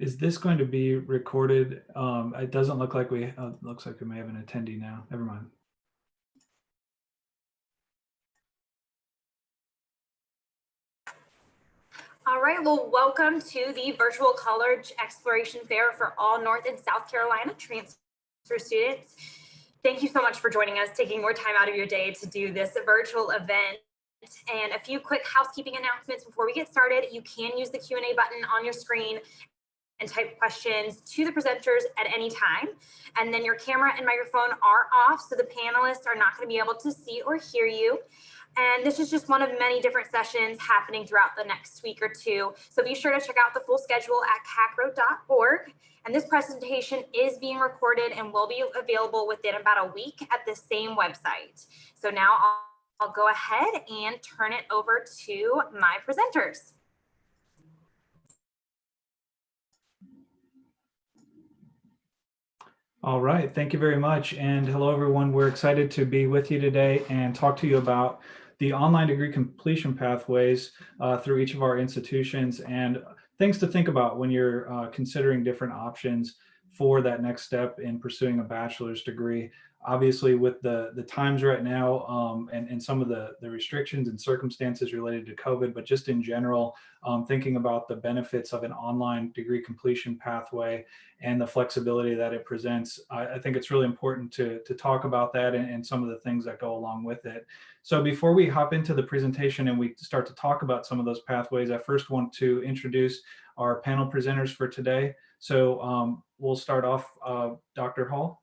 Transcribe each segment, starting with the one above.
Is this going to be recorded? It doesn't look like we, looks like we may have an attendee now. Never mind. All right, well, welcome to the Virtual College Exploration Fair for all North and South Carolina transfer students. Thank you so much for joining us, taking more time out of your day to do this virtual event. And a few quick housekeeping announcements before we get started. You can use the Q&A button on your screen and type questions to the presenters at any time. And then your camera and microphone are off, so the panelists are not going to be able to see or hear you. And this is just one of many different sessions happening throughout the next week or two. So be sure to check out the full schedule at CACRAO.org. And this presentation is being recorded and will be available within about a week at the same website. So now I'll go ahead and turn it over to my presenters. All right, thank you very much. And hello, everyone. We're excited to be with you today and talk to you about the online degree completion pathways through each of our institutions and things to think about when you're considering different options for that next step in pursuing a bachelor's degree. Obviously, with the times right now and some of the restrictions and circumstances related to COVID, but just in general, thinking about the benefits of an online degree completion pathway and the flexibility that it presents, I think it's really important to talk about that and some of the things that go along with it. So before we hop into the presentation and we start to talk about some of those pathways, I first want to introduce our panel presenters for today. So we'll start off, Dr. Hall.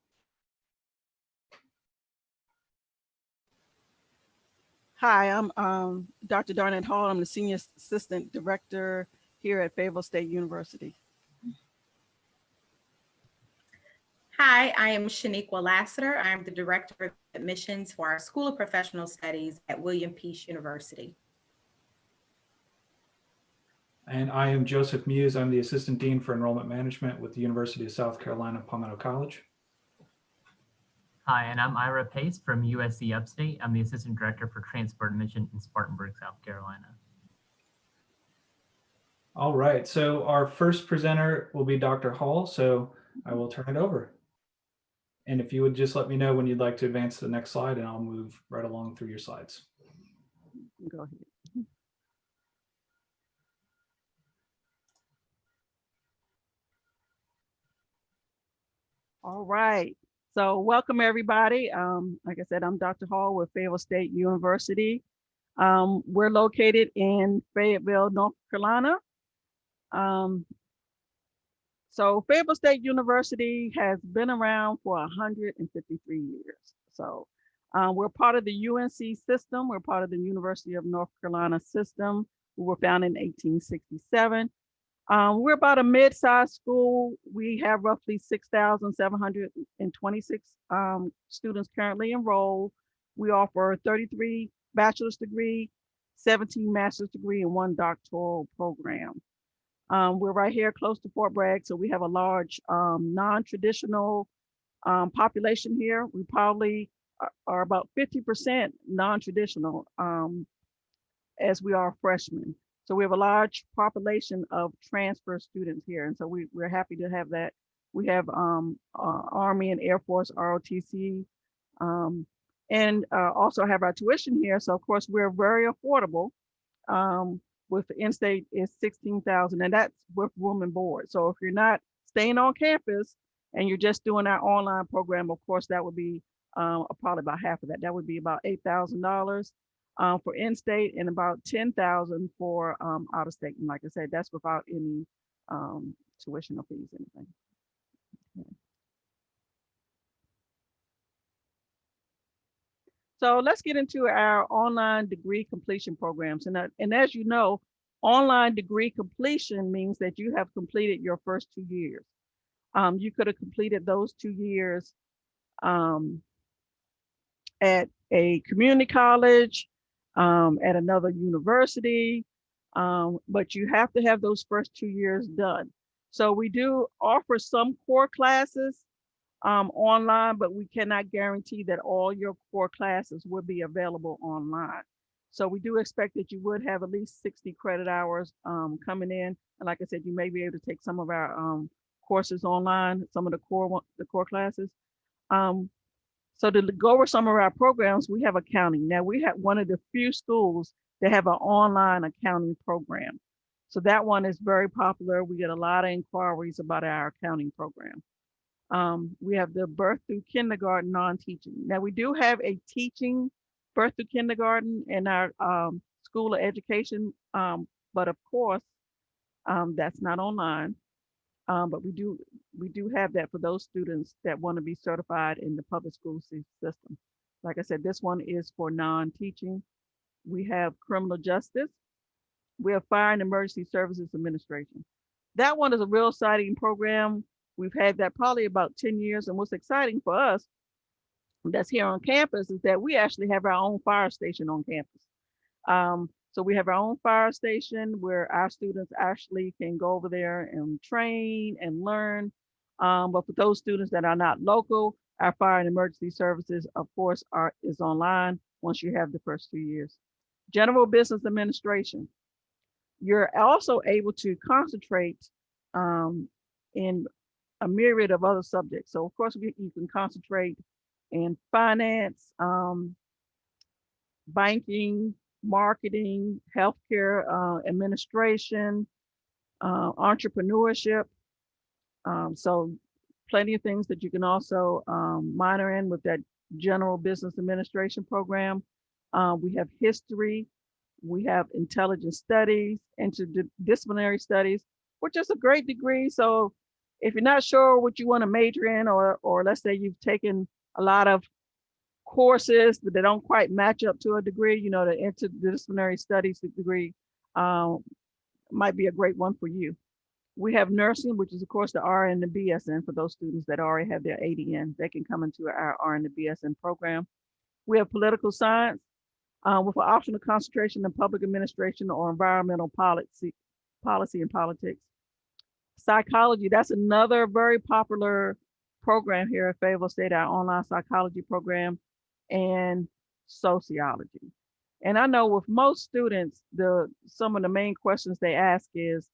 Hi, I'm Dr. Darnett Hall. I'm the Senior Assistant Director here at Fayetteville State University. Hi, I am Shaniqua Lassiter. I am the Director of Admissions for our School of Professional Studies at William Peace University. And I am Joseph Muse. I'm the Assistant Dean for Enrollment Management with the University of South Carolina, Palmetto College. Hi, and I'm Ira Pace from USC Upstate. I'm the Assistant Director for Transport Admission in Spartanburg, South Carolina. All right, so our first presenter will be Dr. Hall, so I will turn it over. And if you would just let me know when you'd like to advance to the next slide, and I'll move right along through your slides. Go ahead. All right. So welcome everybody. Like I said, I'm Dr. Hall with Fayetteville State University. We're located in Fayetteville, North Carolina. So Fayetteville State University has been around for 153 years. So we're part of the UNC system. We're part of the University of North Carolina system. We were founded in 1867. We're about a mid-sized school. We have roughly 6,726 students currently enrolled. We offer 33 bachelor's degree, 17 master's degree, and 1 doctoral program. We're right here close to Fort Bragg, so we have a large non-traditional population here. We probably are about 50% non-traditional as we are freshmen. So we have a large population of transfer students here, and so we're happy to have that. We have Army and Air Force ROTC, and also have our tuition here. So of course we're very affordable. With the in-state is $16,000, and that's with room and board. So if you're not staying on campus and you're just doing our online program, of course that would be probably about half of that. That would be about $8,000. For in-state and about $10,000 for out-of-state. And like I said, that's without any tuition or fees, anything. Okay. So let's get into our online degree completion programs. And as you know, online degree completion means that you have completed your first 2 years. You could have completed those 2 years at a community college, at another university, but you have to have those first 2 years done. So we do offer some core classes online, but we cannot guarantee that all your core classes will be available online. So we do expect that you would have at least 60 credit hours coming in. And like I said, you may be able to take some of our courses online, some of the core classes. So to go over some of our programs, we have accounting. Now we have one of the few schools that have an online accounting program. So that one is very popular. We get a lot of inquiries about our accounting program. We have the birth through kindergarten non-teaching. Now we do have a teaching birth through kindergarten in our School of Education, but of course, that's not online. But we do have that for those students that want to be certified in the public school system. Like I said, this one is for non-teaching. We have criminal justice. We have fire and emergency services administration. That one is a real exciting program. We've had that probably about 10 years. And what's exciting for us that's here on campus is that we actually have our own fire station on campus. So we have our own fire station where our students actually can go over there and train and learn. But for those students that are not local, our fire and emergency services, of course, is online once you have the first 2 years. General business administration. You're also able to concentrate in a myriad of other subjects. So of course, you can concentrate in finance, banking, marketing, healthcare, administration, entrepreneurship. So plenty of things that you can also minor in with that general business administration program. We have history, we have intelligence studies, interdisciplinary studies, which is a great degree. So if you're not sure what you want to major in, or let's say you've taken a lot of courses but they don't quite match up to a degree, you know, the interdisciplinary studies degree might be a great one for you. We have nursing, which is of course the RN and the BSN for those students that already have their ADN. They can come into our RN and BSN program. We have political science with an optional concentration in public administration or environmental policy and politics. Psychology, that's another very popular program here at Fayetteville State, our online psychology program, and sociology. And I know with most students, some of the main questions they ask is,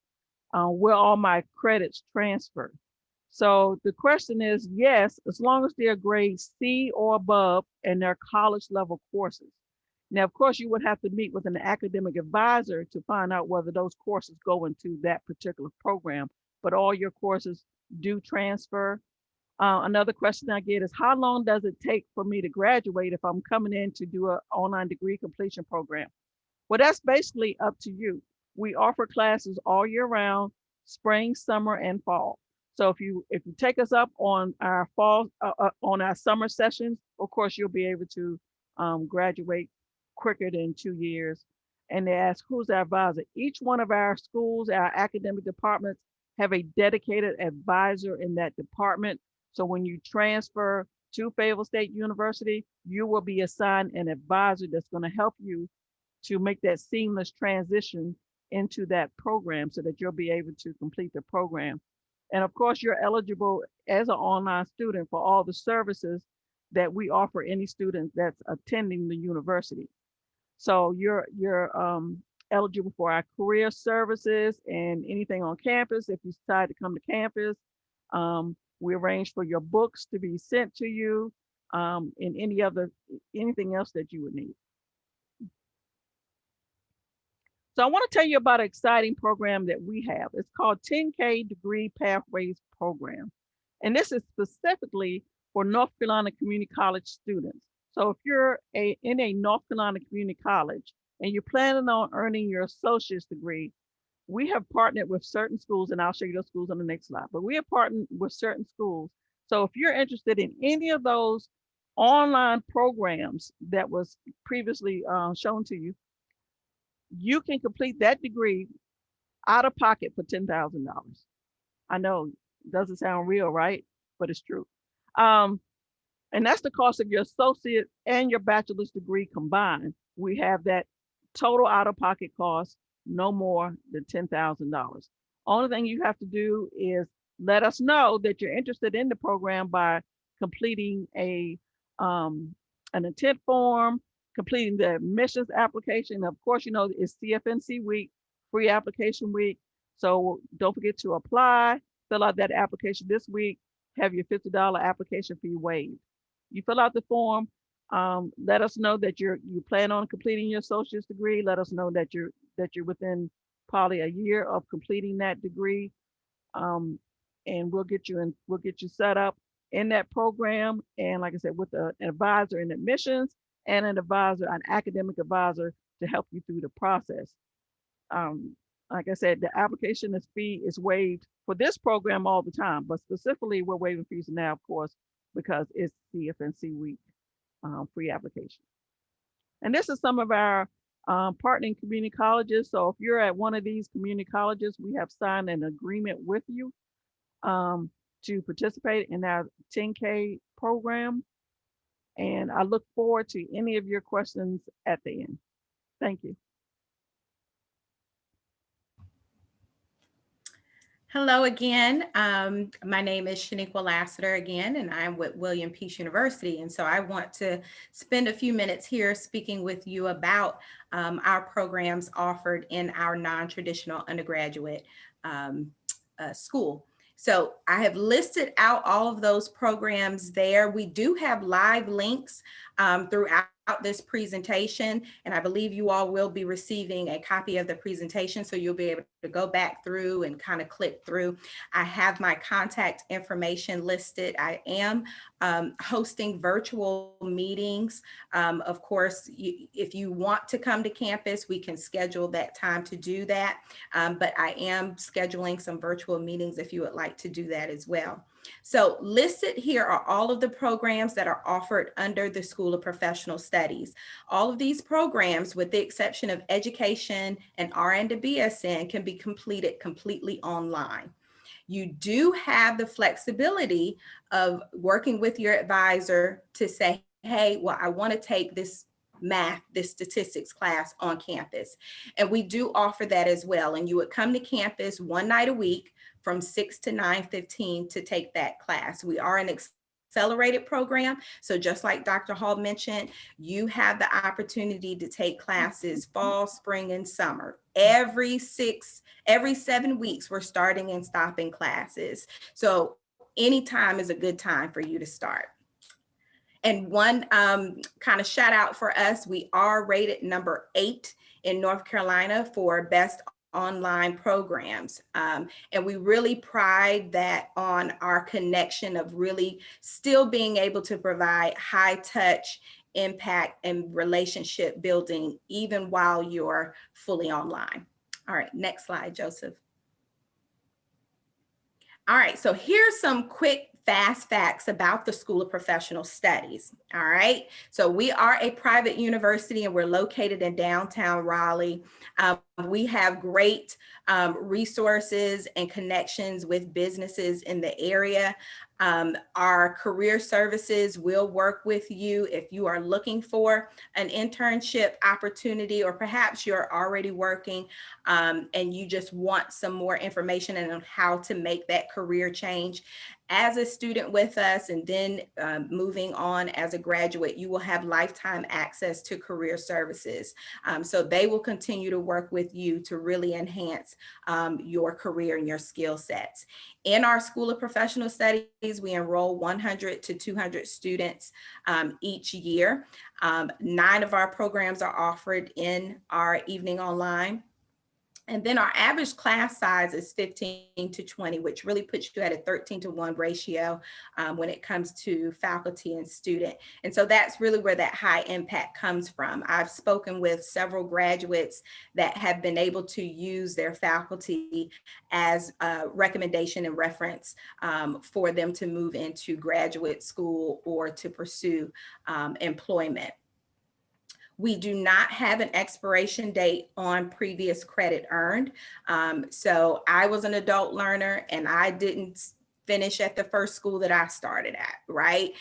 will all my credits transfer? So the question is, yes, as long as they're grade C or above and they're college level courses. Now, of course, you would have to meet with an academic advisor to find out whether those courses go into that particular program, but all your courses do transfer. Another question I get is, how long does it take for me to graduate if I'm coming in to do an online degree completion program? Well, that's basically up to you. We offer classes all year round, spring, summer, and fall. So if you take us up on our on our summer sessions, of course, you'll be able to graduate quicker than 2 years. And they ask, who's our advisor? Each one of our schools, our academic departments, have a dedicated advisor in that department. So when you transfer to Fayetteville State University, you will be assigned an advisor that's going to help you to make that seamless transition into that program so that you'll be able to complete the program. And of course, you're eligible as an online student for all the services that we offer any student that's attending the university. So you're eligible for our career services and anything on campus. If you decide to come to campus, we arrange for your books to be sent to you, and anything else that you would need. So I want to tell you about an exciting program that we have. It's called 10K Degree Pathways Program. And this is specifically for North Carolina Community College students. So if you're in a North Carolina Community College and you're planning on earning your associate's degree, we have partnered with certain schools, and I'll show you those schools on the next slide, but we have partnered with certain schools. So if you're interested in any of those online programs that was previously shown to you, you can complete that degree out of pocket for $10,000. I know it doesn't sound real, right? But it's true. And that's the cost of your associate and your bachelor's degree combined. We have that total out-of-pocket cost, no more than $10,000. Only thing you have to do is let us know that you're interested in the program by completing an intent form completing the admissions application. Of course, you know, it's CFNC week, free application week. So don't forget to apply, fill out that application this week, have your $50 application fee waived. You fill out the form, let us know that you plan on completing your associate's degree. Let us know that you're within probably a year of completing that degree. And we'll get you set up in that program. And like I said, with an advisor in admissions and an academic advisor to help you through the process. Like I said, the application fee is waived for this program all the time, but specifically we're waiving fees now, of course, because it's CFNC week, free application. And this is some of our partnering community colleges. So if you're at one of these community colleges, we have signed an agreement with you to participate in our 10K program. And I look forward to any of your questions at the end. Thank you. Hello again. My name is Shaniqua Lassiter again, and I'm with William Peace University. And so I want to spend a few minutes here speaking with you about our programs offered in our non-traditional undergraduate school. So I have listed out all of those programs there. We do have live links throughout this presentation, and I believe you all will be receiving a copy of the presentation, so you'll be able to go back through and kind of click through. I have my contact information listed. I am hosting virtual meetings. Of course, if you want to come to campus, we can schedule that time to do that, but I am scheduling some virtual meetings if you would like to do that as well. So listed here are all of the programs that are offered under the School of Professional Studies. All of these programs, with the exception of education and RN to BSN, can be completed completely online. You do have the flexibility of working with your advisor to say, hey, well, I want to take this math, this statistics class on campus. And we do offer that as well. And you would come to campus one night a week from 6 to 9:15 to take that class. We are an accelerated program. So just like Dr. Hall mentioned, you have the opportunity to take classes fall, spring, and summer. Every 7 weeks, we're starting and stopping classes. So any time is a good time for you to start. And one kind of shout out for us, we are rated number 8 in North Carolina for best online programs. And we really pride that on our connection of really still being able to provide high touch impact and relationship building, even while you're fully online. All right, next slide, Joseph. All right, so here's some quick fast facts about the School of Professional Studies. All right, so we are a private university and we're located in downtown Raleigh. We have great resources and connections with businesses in the area. Our career services will work with you if you are looking for an internship opportunity, or perhaps you're already working and you just want some more information on how to make that career change. As a student with us and then moving on as a graduate, you will have lifetime access to career services. So they will continue to work with you to really enhance your career and your skill sets. In our School of Professional Studies, we enroll 100 to 200 students each year. 9 of our programs are offered in our evening online. And then our average class size is 15 to 20, which really puts you at a 13-to-1 ratio when it comes to faculty and student. And so that's really where that high impact comes from. I've spoken with several graduates that have been able to use their faculty as a recommendation and reference for them to move into graduate school or to pursue employment. We do not have an expiration date on previous credit earned. So I was an adult learner and I didn't finish at the first school that I started at, right?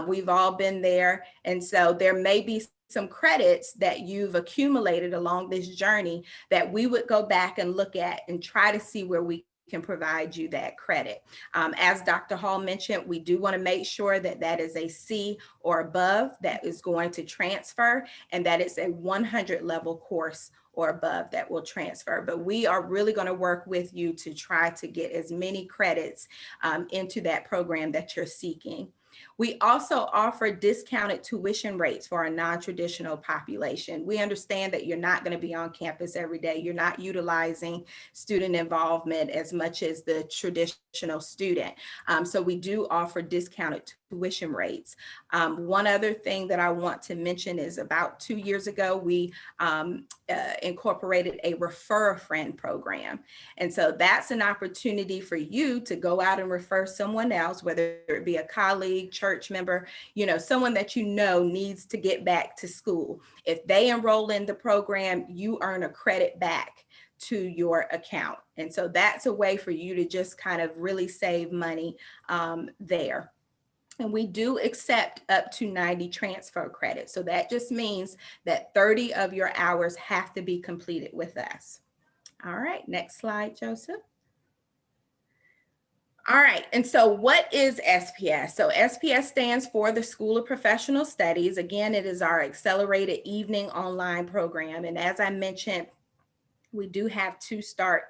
We've all been there. And so there may be some credits that you've accumulated along this journey that we would go back and look at and try to see where we can provide you that credit. As Dr. Hall mentioned, we do want to make sure that that is a C or above that is going to transfer, and that it's a 100 level course or above that will transfer. But we are really going to work with you to try to get as many credits into that program that you're seeking. We also offer discounted tuition rates for our non-traditional population. We understand that you're not going to be on campus every day. You're not utilizing student involvement as much as the traditional student. So we do offer discounted tuition rates. One other thing that I want to mention is about 2 years ago, we incorporated a refer a friend program. And so that's an opportunity for you to go out and refer someone else, whether it be a colleague, church member, someone that needs to get back to school. If they enroll in the program, you earn a credit back to your account. And so that's a way for you to just kind of really save money there. And we do accept up to 90 transfer credits. So that just means that 30 of your hours have to be completed with us. All right, next slide, Joseph. All right, and so what is SPS? So SPS stands for the School of Professional Studies. Again, it is our accelerated evening online program. And as I mentioned, we do have two starting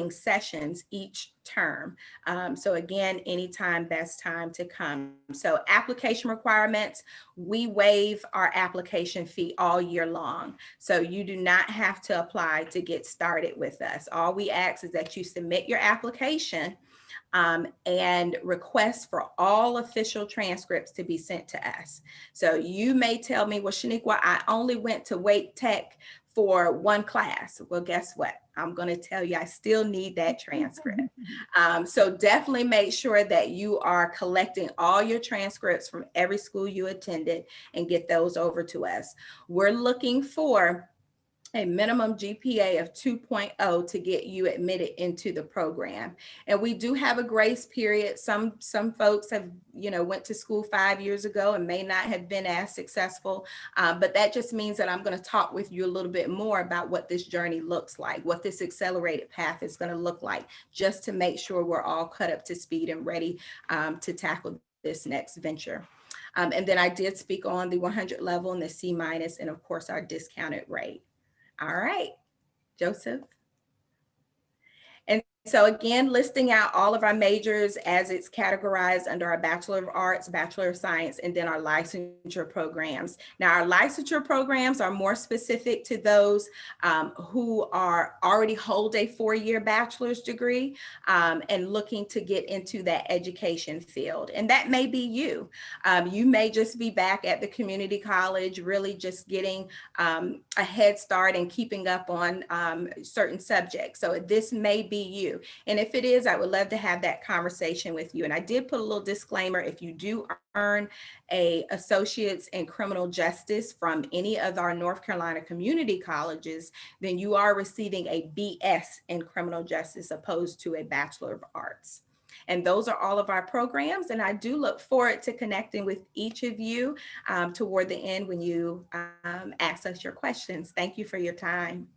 sessions each term. So again, anytime, best time to come. So application requirements, we waive our application fee all year long. So you do not have to apply to get started with us. All we ask is that you submit your application and request for all official transcripts to be sent to us. So you may tell me, well, Shaniqua, I only went to Wake Tech for one class. Well, guess what? I'm going to tell you, I still need that transcript. So definitely make sure that you are collecting all your transcripts from every school you attended and get those over to us. We're looking for a minimum GPA of 2.0 to get you admitted into the program. And we do have a grace period. Some folks have, went to school 5 years ago and may not have been as successful, but that just means that I'm going to talk with you a little bit more about what this journey looks like, what this accelerated path is going to look like, just to make sure we're all cut up to speed and ready to tackle this next venture. And then I did speak on the 100 level and the C-, and of course our discounted rate. All right, Joseph. And so again, listing out all of our majors as it's categorized under our Bachelor of Arts, Bachelor of Science, and then our licensure programs. Now, our licensure programs are more specific to those who already hold a 4-year bachelor's degree and looking to get into that education field. And that may be you. You may just be back at the community college, really just getting a head start and keeping up on certain subjects. So this may be you. And if it is, I would love to have that conversation with you. And I did put a little disclaimer: if you do earn an associate's in criminal justice from any of our North Carolina community colleges, then you are receiving a BS in criminal justice opposed to a Bachelor of Arts. And those are all of our programs. And I do look forward to connecting with each of you toward the end when you ask us your questions. Thank you for your time.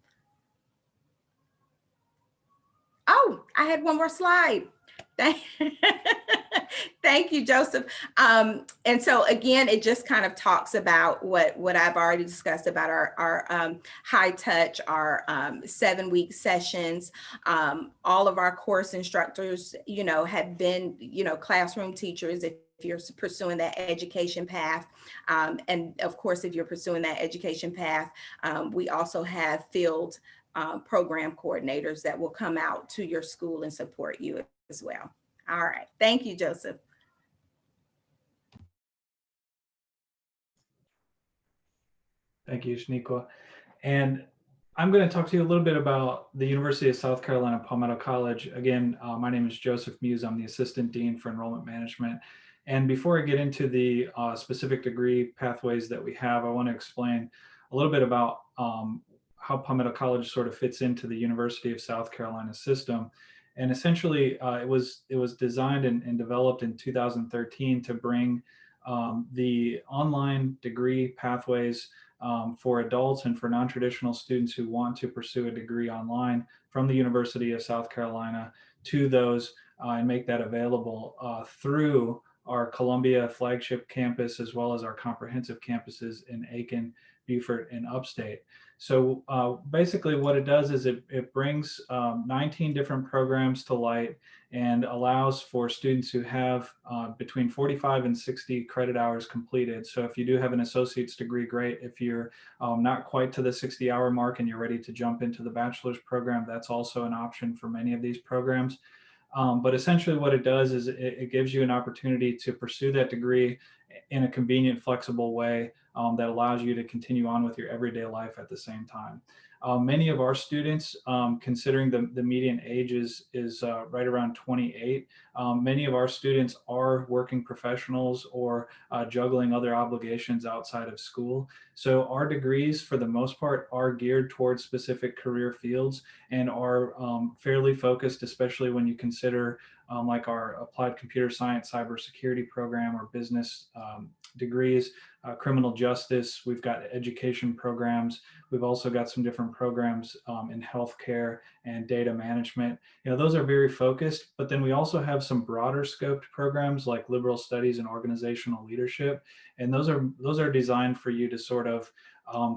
Oh, I had one more slide. Thank you, Joseph. And so again, it just kind of talks about what I've already discussed about our high touch, our 7-week sessions. All of our course instructors, have been, classroom teachers if you're pursuing that education path. And of course, if you're pursuing that education path, we also have field program coordinators that will come out to your school and support you as well. All right. Thank you, Joseph. Thank you, Shaniqua. And I'm going to talk to you a little bit about the University of South Carolina Palmetto College. Again, my name is Joseph Muse. I'm the Assistant Dean for Enrollment Management. And before I get into the specific degree pathways that we have, I want to explain a little bit about how Palmetto College sort of fits into the University of South Carolina system. And essentially, it was designed and developed in 2013 to bring the online degree pathways for adults and for non-traditional students who want to pursue a degree online from the University of South Carolina to those and make that available through our Columbia flagship campus, as well as our comprehensive campuses in Aiken, Beaufort, and Upstate. So basically what it does is it brings 19 different programs to light and allows for students who have between 45 and 60 credit hours completed. So if you do have an associate's degree, great. If you're not quite to the 60-hour mark and you're ready to jump into the bachelor's program, that's also an option for many of these programs. But essentially what it does is it gives you an opportunity to pursue that degree in a convenient, flexible way that allows you to continue on with your everyday life at the same time. Many of our students, considering the median age is right around 28, many of our students are working professionals or juggling other obligations outside of school. So our degrees, for the most part, are geared towards specific career fields and are fairly focused, especially when you consider like our applied computer science, cybersecurity program, or business degrees, criminal justice. We've got education programs. We've also got some different programs in healthcare and data management. You know, those are very focused, but then we also have some broader scoped programs like liberal studies and organizational leadership. And those are designed for you to sort of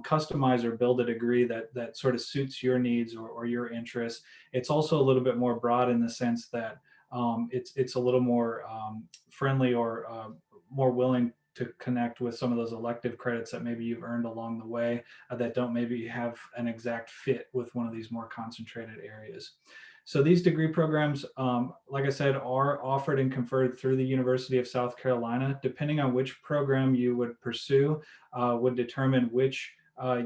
customize or build a degree that sort of suits your needs or your interests. It's also a little bit more broad in the sense that it's a little more friendly or more willing to connect with some of those elective credits that maybe you've earned along the way that don't maybe have an exact fit with one of these more concentrated areas. So these degree programs, like I said, are offered and conferred through the University of South Carolina. Depending on which program you would pursue would determine which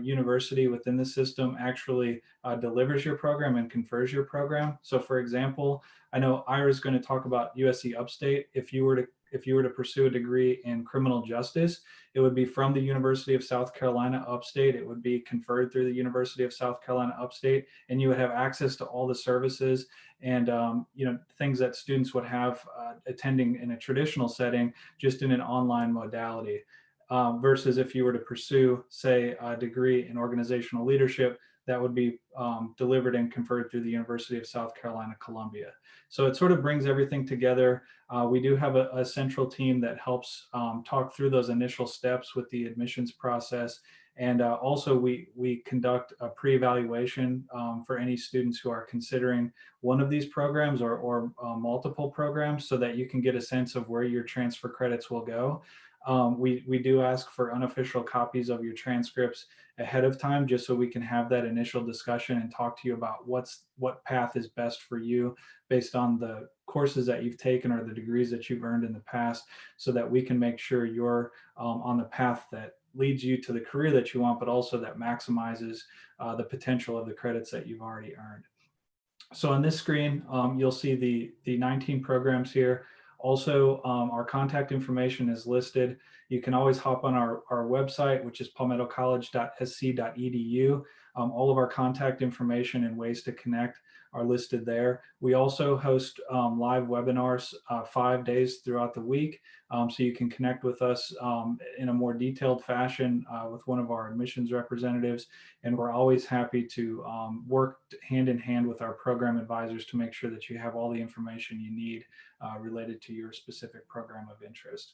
university within the system actually delivers your program and confers your program. So for example, I know Ira's going to talk about USC Upstate. If you were to pursue a degree in criminal justice, it would be from the University of South Carolina Upstate. It would be conferred through the University of South Carolina Upstate, and you would have access to all the services and things that students would have attending in a traditional setting, just in an online modality. Versus if you were to pursue, say, a degree in organizational leadership, that would be delivered and conferred through the University of South Carolina, Columbia. So it sort of brings everything together. We do have a central team that helps talk through those initial steps with the admissions process. And also we conduct a pre-evaluation for any students who are considering one of these programs or multiple programs, so that you can get a sense of where your transfer credits will go. We do ask for unofficial copies of your transcripts ahead of time, just so we can have that initial discussion and talk to you about what path is best for you based on the courses that you've taken or the degrees that you've earned in the past, so that we can make sure you're on the path that leads you to the career that you want, but also that maximizes the potential of the credits that you've already earned. So on this screen, you'll see the 19 programs here. Also, our contact information is listed. You can always hop on our website, which is palmettocollege.sc.edu. All of our contact information and ways to connect are listed there. We also host live webinars 5 days throughout the week. So you can connect with us in a more detailed fashion with one of our admissions representatives. And we're always happy to work hand in hand with our program advisors to make sure that you have all the information you need related to your specific program of interest.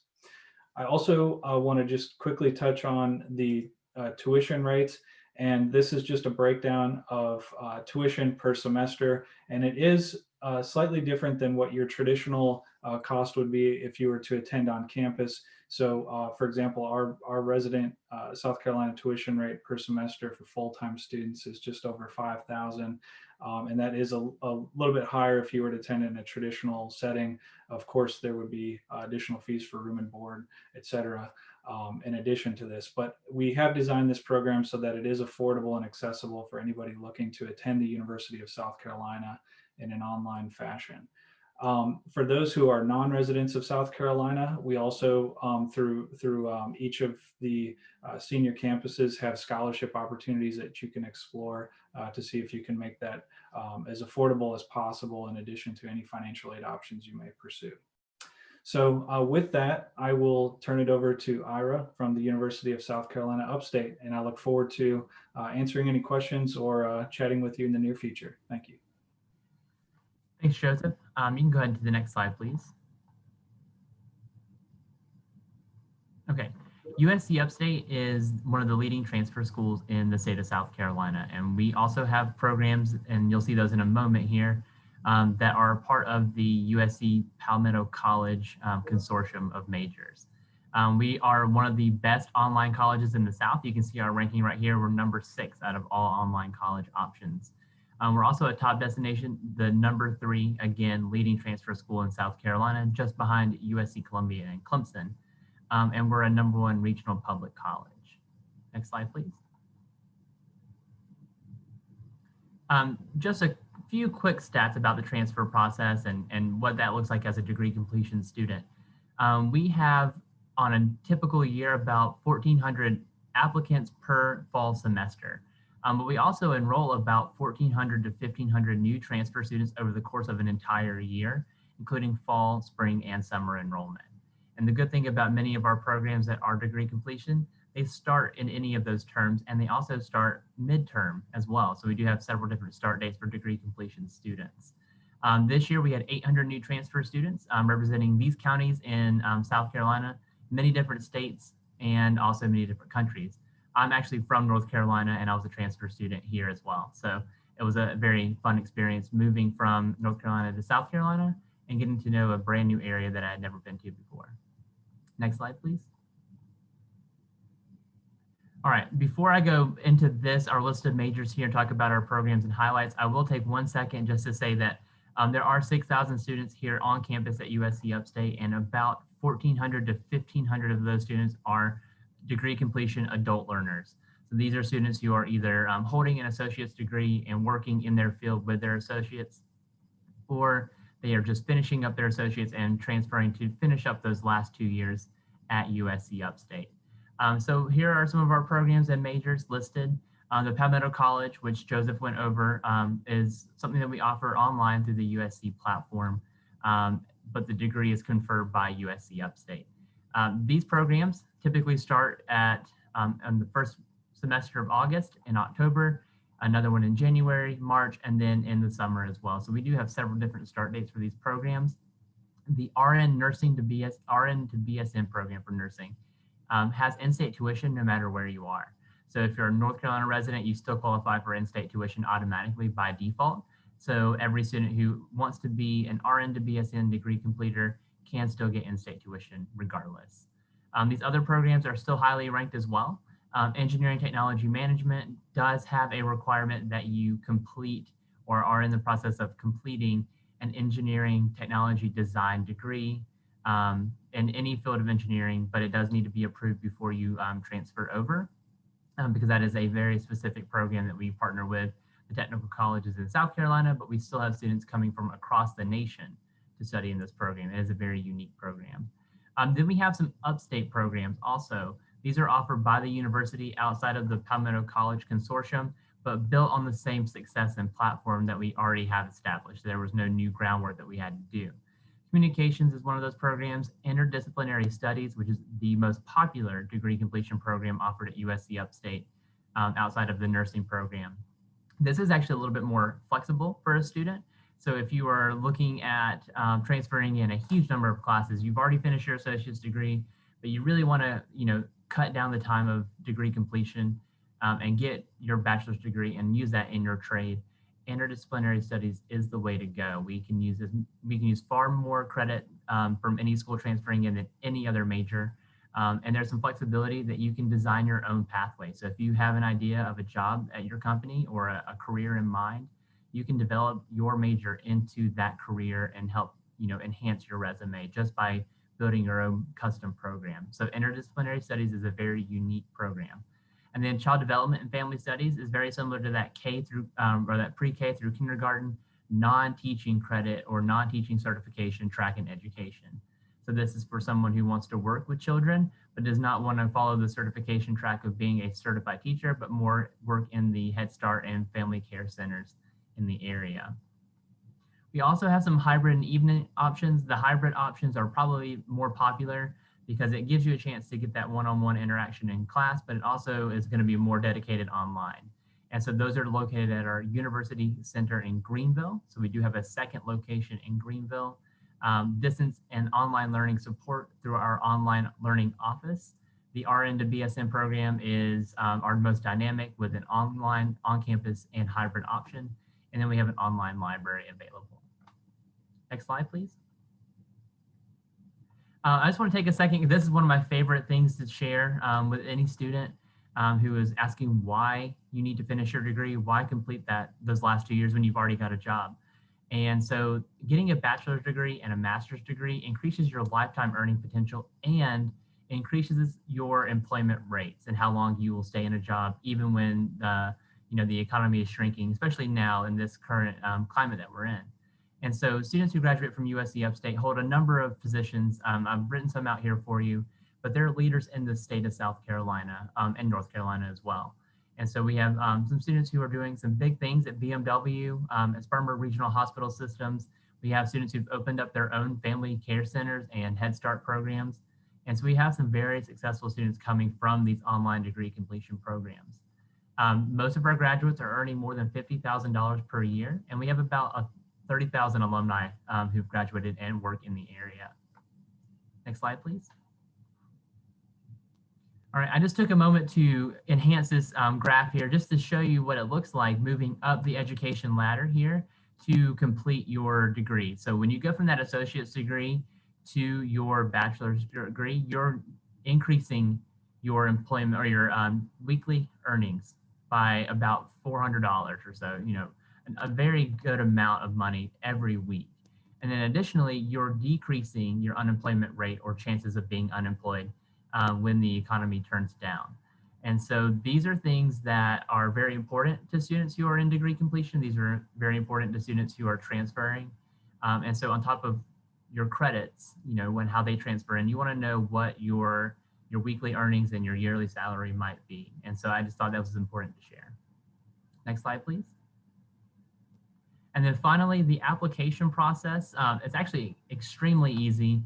I also want to just quickly touch on the tuition rates. And this is just a breakdown of tuition per semester. And it is slightly different than what your traditional cost would be if you were to attend on campus. So for example, our resident South Carolina tuition rate per semester for full-time students is just over $5,000. And that is a little bit higher if you were to attend in a traditional setting. Of course, there would be additional fees for room and board, et cetera, in addition to this. But we have designed this program so that it is affordable and accessible for anybody looking to attend the University of South Carolina in an online fashion. For those who are non-residents of South Carolina, we also, through each of the senior campuses, have scholarship opportunities that you can explore to see if you can make that as affordable as possible, in addition to any financial aid options you may pursue. So with that, I will turn it over to Ira from the University of South Carolina Upstate, and I look forward to answering any questions or chatting with you in the near future. Thank you. Thanks, Joseph. You can go ahead to the next slide, please. Okay, USC Upstate is one of the leading transfer schools in the state of South Carolina, and we also have programs, and you'll see those in a moment here, that are part of the USC Palmetto College consortium of majors. We are one of the best online colleges in the South. You can see our ranking right here. We're number 6 out of all online college options. We're also a top destination, the number 3, again, leading transfer school in South Carolina, just behind USC Columbia and Clemson. And we're a number 1 regional public college. Next slide, please. Just a few quick stats about the transfer process and what that looks like as a degree completion student. We have, on a typical year, about 1,400 applicants per fall semester. But we also enroll about 1,400 to 1,500 new transfer students over the course of an entire year, including fall, spring, and summer enrollment. And the good thing about many of our programs that are degree completion, they start in any of those terms, and they also start midterm as well. So we do have several different start dates for degree completion students. This year we had 800 new transfer students representing these counties in South Carolina, many different states, and also many different countries. I'm actually from North Carolina, and I was a transfer student here as well. So it was a very fun experience moving from North Carolina to South Carolina and getting to know a brand new area that I had never been to before. Next slide, please. All right, before I go into this, our list of majors here, and talk about our programs and highlights, I will take 1 second just to say that there are 6,000 students here on campus at USC Upstate, and about 1,400 to 1,500 of those students are degree completion adult learners. So these are students who are either holding an associate's degree and working in their field with their associates, or they are just finishing up their associates and transferring to finish up those last 2 years at USC Upstate. So here are some of our programs and majors listed. The Palmetto College, which Joseph went over, is something that we offer online through the USC platform, but the degree is conferred by USC Upstate. These programs typically start on the first semester of August and October, another one in January, March, and then in the summer as well. So we do have several different start dates for these programs. The RN to BSN program for nursing has in-state tuition no matter where you are. So if you're a North Carolina resident, you still qualify for in-state tuition automatically by default. So every student who wants to be an RN to BSN degree completer can still get in-state tuition regardless. These other programs are still highly ranked as well. Engineering technology management does have a requirement that you complete or are in the process of completing an engineering technology design degree in any field of engineering, but it does need to be approved before you transfer over, because that is a very specific program that we partner with the technical colleges in South Carolina, but we still have students coming from across the nation to study in this program. It is a very unique program. Then we have some upstate programs also. These are offered by the university outside of the Palmetto College Consortium, but built on the same success and platform that we already have established. There was no new groundwork that we had to do. Communications is one of those programs. Interdisciplinary Studies, which is the most popular degree completion program offered at USC Upstate outside of the nursing program. This is actually a little bit more flexible for a student. So if you are looking at transferring in a huge number of classes, you've already finished your associate's degree, but you really want to, cut down the time of degree completion and get your bachelor's degree and use that in your trade. Interdisciplinary studies is the way to go. We can use far more credit from any school transferring in than any other major. And there's some flexibility that you can design your own pathway. So if you have an idea of a job at your company or a career in mind, you can develop your major into that career and help, enhance your resume just by building your own custom program. So interdisciplinary studies is a very unique program. And then child development and family studies is very similar to that that pre-K through kindergarten, non-teaching credit or non-teaching certification track in education. So this is for someone who wants to work with children, but does not want to follow the certification track of being a certified teacher, but more work in the Head Start and family care centers in the area. We also have some hybrid and evening options. The hybrid options are probably more popular because it gives you a chance to get that one-on-one interaction in class, but it also is going to be more dedicated online. And so those are located at our University Center in Greenville. So we do have a second location in Greenville. Distance and online learning support through our online learning office. The RN to BSN program is our most dynamic with an online, on-campus, and hybrid option. And then we have an online library available. Next slide, please. I just want to take a second. This is one of my favorite things to share with any student who is asking why you need to finish your degree, why complete those last 2 years when you've already got a job. And so getting a bachelor's degree and a master's degree increases your lifetime earning potential and increases your employment rates and how long you will stay in a job, even when the economy is shrinking, especially now in this current climate that we're in. And so students who graduate from USC Upstate hold a number of positions. I've written some out here for you, but they're leaders in the state of South Carolina and North Carolina as well. And so we have some students who are doing some big things at BMW, at Spermer Regional Hospital Systems. We have students who've opened up their own family care centers and Head Start programs. And so we have some very successful students coming from these online degree completion programs. Most of our graduates are earning more than $50,000 per year, and we have about 30,000 alumni who've graduated and work in the area. Next slide, please. All right, I just took a moment to enhance this graph here just to show you what it looks like moving up the education ladder here to complete your degree. So when you go from that associate's degree to your bachelor's degree, you're increasing your employment or your weekly earnings by about $400 or so, a very good amount of money every week. And then additionally, you're decreasing your unemployment rate or chances of being unemployed when the economy turns down. And so these are things that are very important to students who are in degree completion. These are very important to students who are transferring. And so on top of your credits, how they transfer in, you want to know what your weekly earnings and your yearly salary might be. And so I just thought that was important to share. Next slide, please. And then finally, the application process. It's actually extremely easy.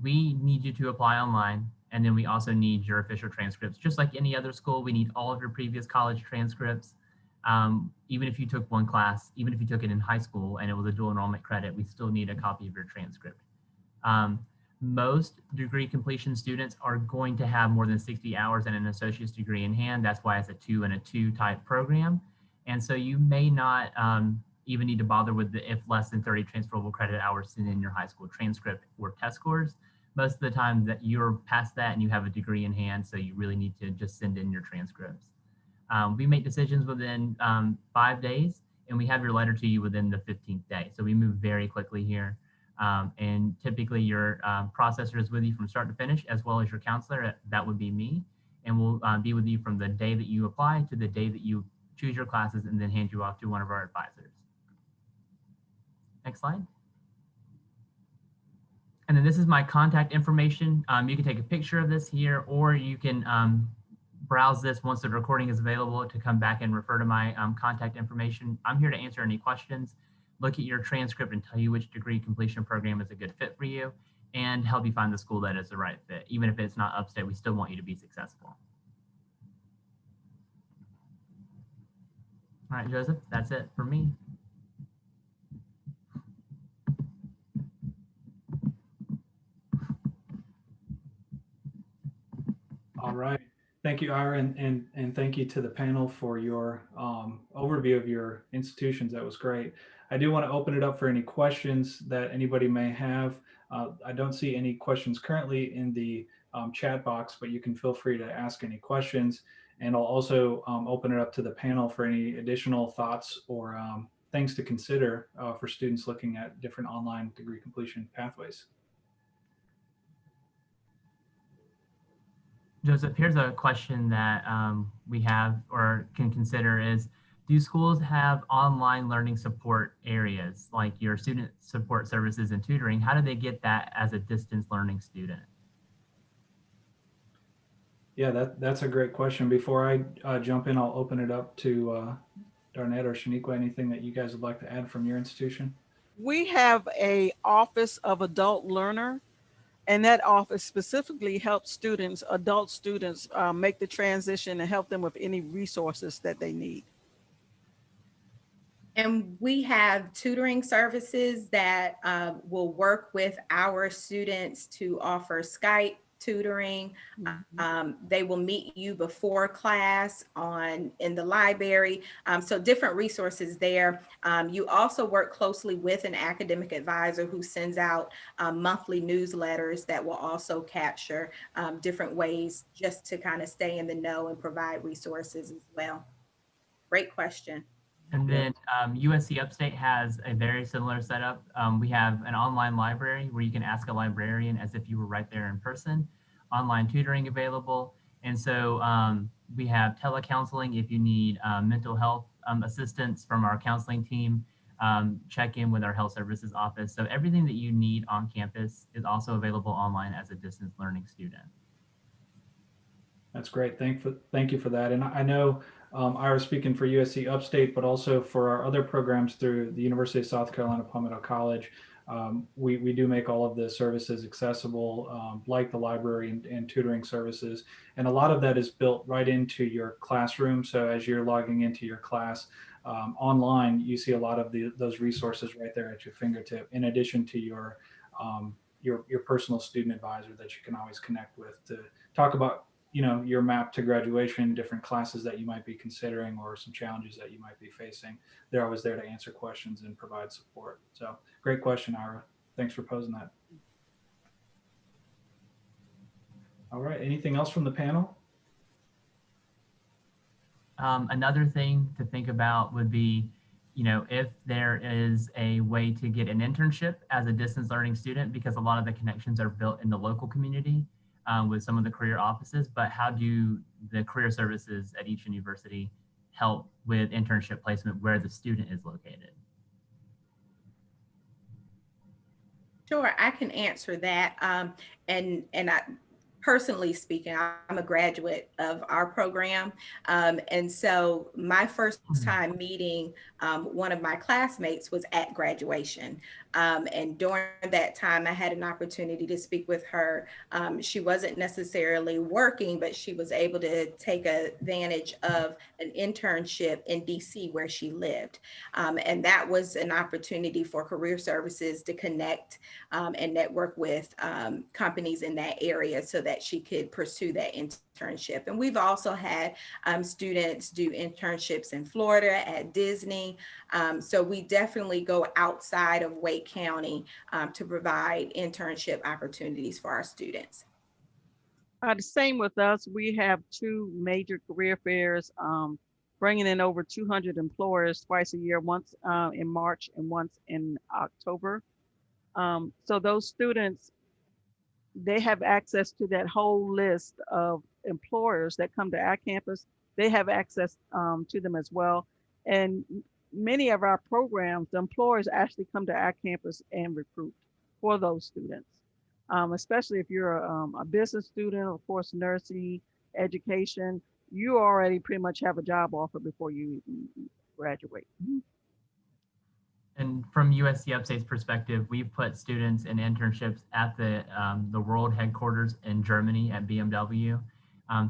We need you to apply online, and then we also need your official transcripts. Just like any other school, we need all of your previous college transcripts. Even if you took one class, even if you took it in high school and it was a dual enrollment credit, we still need a copy of your transcript. Most degree completion students are going to have more than 60 hours and an associate's degree in hand. That's why it's a 2 and a 2 type program. And so you may not even need to bother with the if less than 30 transferable credit hours in your high school transcript or test scores. Most of the time that you're past that and you have a degree in hand, so you really need to just send in your transcripts. We make decisions within 5 days, and we have your letter to you within the 15th day. So we move very quickly here. And typically your processor is with you from start to finish, as well as your counselor. That would be me. And we'll be with you from the day that you apply to the day that you choose your classes and then hand you off to one of our advisors. Next slide. And then this is my contact information. You can take a picture of this here, or you can browse this once the recording is available to come back and refer to my contact information. I'm here to answer any questions, look at your transcript and tell you which degree completion program is a good fit for you, and help you find the school that is the right fit. Even if it's not upstate, we still want you to be successful. All right, Joseph, that's it for me. All right. Thank you, Ira, and thank you to the panel for your overview of your institutions. That was great. I do want to open it up for any questions that anybody may have. I don't see any questions currently in the chat box, but you can feel free to ask any questions. And I'll also open it up to the panel for any additional thoughts or things to consider for students looking at different online degree completion pathways. Joseph, here's a question that we have or can consider is, do schools have online learning support areas like your student support services and tutoring? How do they get that as a distance learning student? Yeah, that's a great question. Before I jump in, I'll open it up to Darnett or Shaniqua. Anything that you guys would like to add from your institution? We have a office of adult learner, and that office specifically helps students, adult students, make the transition and help them with any resources that they need. And we have tutoring services that will work with our students to offer Skype tutoring. They will meet you before class in the library. So different resources there. You also work closely with an academic advisor who sends out monthly newsletters that will also capture different ways just to kind of stay in the know and provide resources as well. Great question. And then USC Upstate has a very similar setup. We have an online library where you can ask a librarian as if you were right there in person, online tutoring available. And so we have telecounseling if you need mental health assistance from our counseling team. Check in with our health services office. So everything that you need on campus is also available online as a distance learning student. That's great. Thank you for that. And I know I was speaking for USC Upstate, but also for our other programs through the University of South Carolina Palmetto College. We do make all of the services accessible, like the library and tutoring services. And a lot of that is built right into your classroom. So as you're logging into your class online, you see a lot of those resources right there at your fingertip, in addition to your personal student advisor that you can always connect with to talk about your map to graduation, different classes that you might be considering, or some challenges that you might be facing. They're always there to answer questions and provide support. So great question, Ira. Thanks for posing that. All right, anything else from the panel? Another thing to think about would be, if there is a way to get an internship as a distance learning student, because a lot of the connections are built in the local community with some of the career offices, but how do the career services at each university help with internship placement where the student is located? Sure, I can answer that. And I, personally speaking, I'm a graduate of our program. And so my first time meeting one of my classmates was at graduation. And during that time, I had an opportunity to speak with her. She wasn't necessarily working, but she was able to take advantage of an internship in DC where she lived. And that was an opportunity for career services to connect and network with companies in that area so that she could pursue that internship. And we've also had students do internships in Florida at Disney. So we definitely go outside of Wake County to provide internship opportunities for our students. The same with us. We have two major career fairs, bringing in over 200 employers twice a year, once in March and once in October. So those students, they have access to that whole list of employers that come to our campus. They have access to them as well. And many of our programs, the employers actually come to our campus and recruit for those students, especially if you're a business student, of course, nursing, education, you already pretty much have a job offer before you graduate. And from USC Upstate's perspective, we've put students in internships at the world headquarters in Germany at BMW.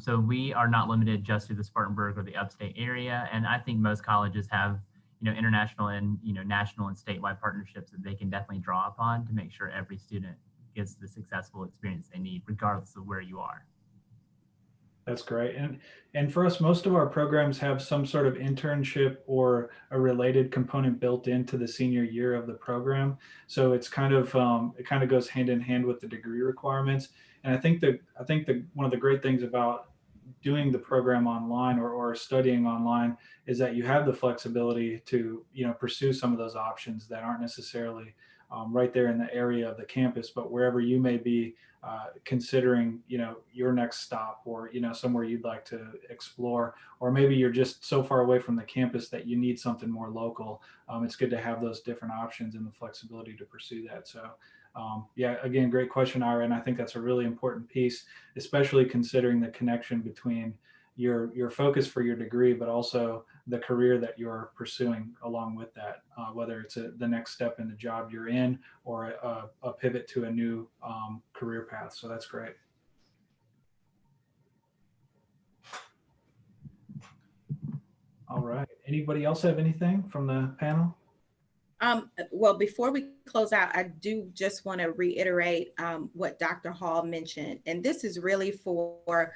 So we are not limited just to the Spartanburg or the upstate area. And I think most colleges have, international and, national and statewide partnerships that they can definitely draw upon to make sure every student gets the successful experience they need, regardless of where you are. That's great. And for us, most of our programs have some sort of internship or a related component built into the senior year of the program. So it's it kind of goes hand in hand with the degree requirements. And I think that one of the great things about doing the program online or studying online is that you have the flexibility to pursue some of those options that aren't necessarily right there in the area of the campus, but wherever you may be considering your next stop, or somewhere you'd like to explore, or maybe you're just so far away from the campus that you need something more local. It's good to have those different options and the flexibility to pursue that. So yeah, again, great question, Ira, and I think that's a really important piece, especially considering the connection between your focus for your degree, but also the career that you're pursuing along with that, whether it's the next step in the job you're in or a pivot to a new career path. So that's great. All right. Anybody else have anything from the panel? Well, before we close out, I do just want to reiterate what Dr. Hall mentioned, and this is really for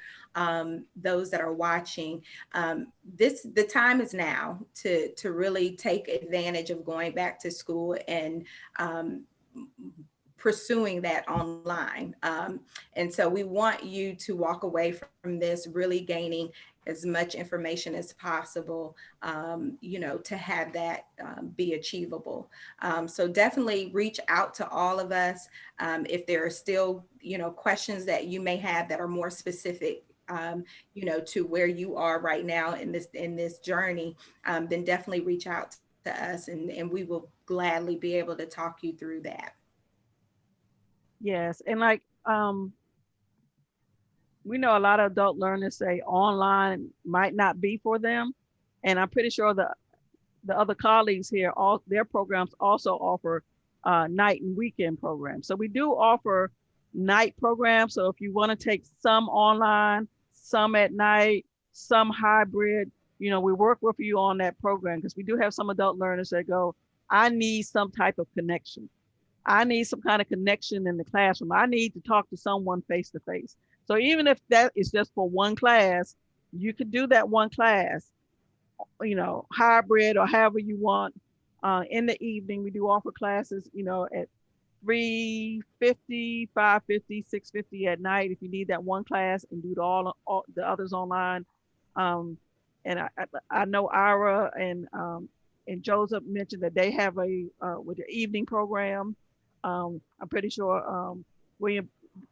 those that are watching. The time is now to really take advantage of going back to school and pursuing that online. And so we want you to walk away from this really gaining as much information as possible, to have that be achievable. So definitely reach out to all of us. If there are still, questions that you may have that are more specific, to where you are right now in this journey, then definitely reach out to us and we will gladly be able to talk you through that. Yes, and we know a lot of adult learners say online might not be for them, and I'm pretty sure the other colleagues here, all their programs also offer night and weekend programs. So we do offer night programs. So if you want to take some online, some at night, some hybrid, we work with you on that program, because we do have some adult learners that go, I need some type of connection. I need some kind of connection in the classroom. I need to talk to someone face to face. So even if that is just for one class, you could do that one class, hybrid or however you want. In the evening, we do offer classes, at 3:50, 5:50, 6:50 at night, if you need that one class, and do all the others online. And I know Ira and Joseph mentioned that they have with their evening program. I'm pretty sure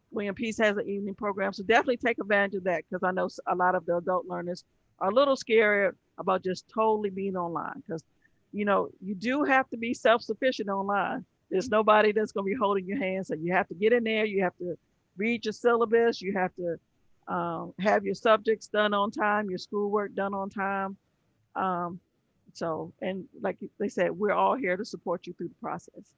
William Peace has an evening program. So definitely take advantage of that, because I know a lot of the adult learners are a little scared about just totally being online, because you do have to be self-sufficient online. There's nobody that's going to be holding your hand. So you have to get in there. You have to read your syllabus. You have to have your subjects done on time, your schoolwork done on time. And like they said, we're all here to support you through the process.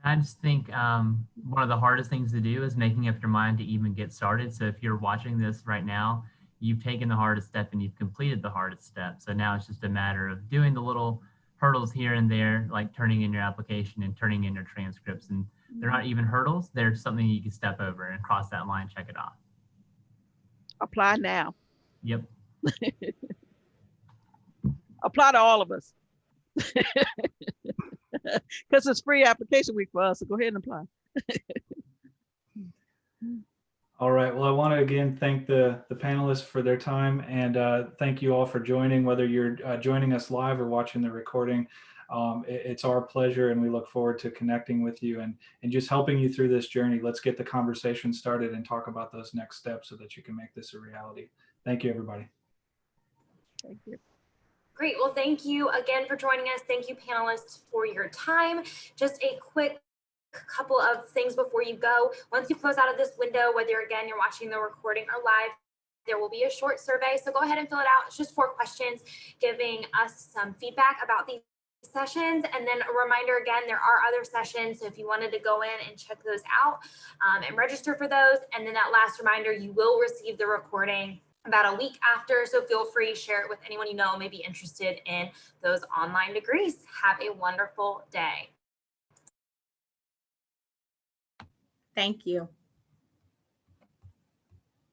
I just think one of the hardest things to do is making up your mind to even get started. So if you're watching this right now, you've taken the hardest step and you've completed the hardest step. So now it's just a matter of doing the little hurdles here and there, like turning in your application and turning in your transcripts. And they're not even hurdles. They're something you can step over and cross that line, check it off. Apply now. Yep. Apply to all of us. Because it's free application week for us, so go ahead and apply. All right. Well, I want to again thank the panelists for their time, and thank you all for joining, whether you're joining us live or watching the recording. It's our pleasure, and we look forward to connecting with you and just helping you through this journey. Let's get the conversation started and talk about those next steps so that you can make this a reality. Thank you, everybody. Thank you. Great. Well, thank you again for joining us. Thank you, panelists, for your time. Just a quick couple of things before you go. Once you close out of this window, whether again you're watching the recording or live, there will be a short survey. So go ahead and fill it out. It's just 4 questions giving us some feedback about these sessions. And then a reminder again, there are other sessions. So if you wanted to go in and check those out and register for those. And then that last reminder, you will receive the recording about a week after. So feel free to share it with anyone you know may be interested in those online degrees. Have a wonderful day. Thank you.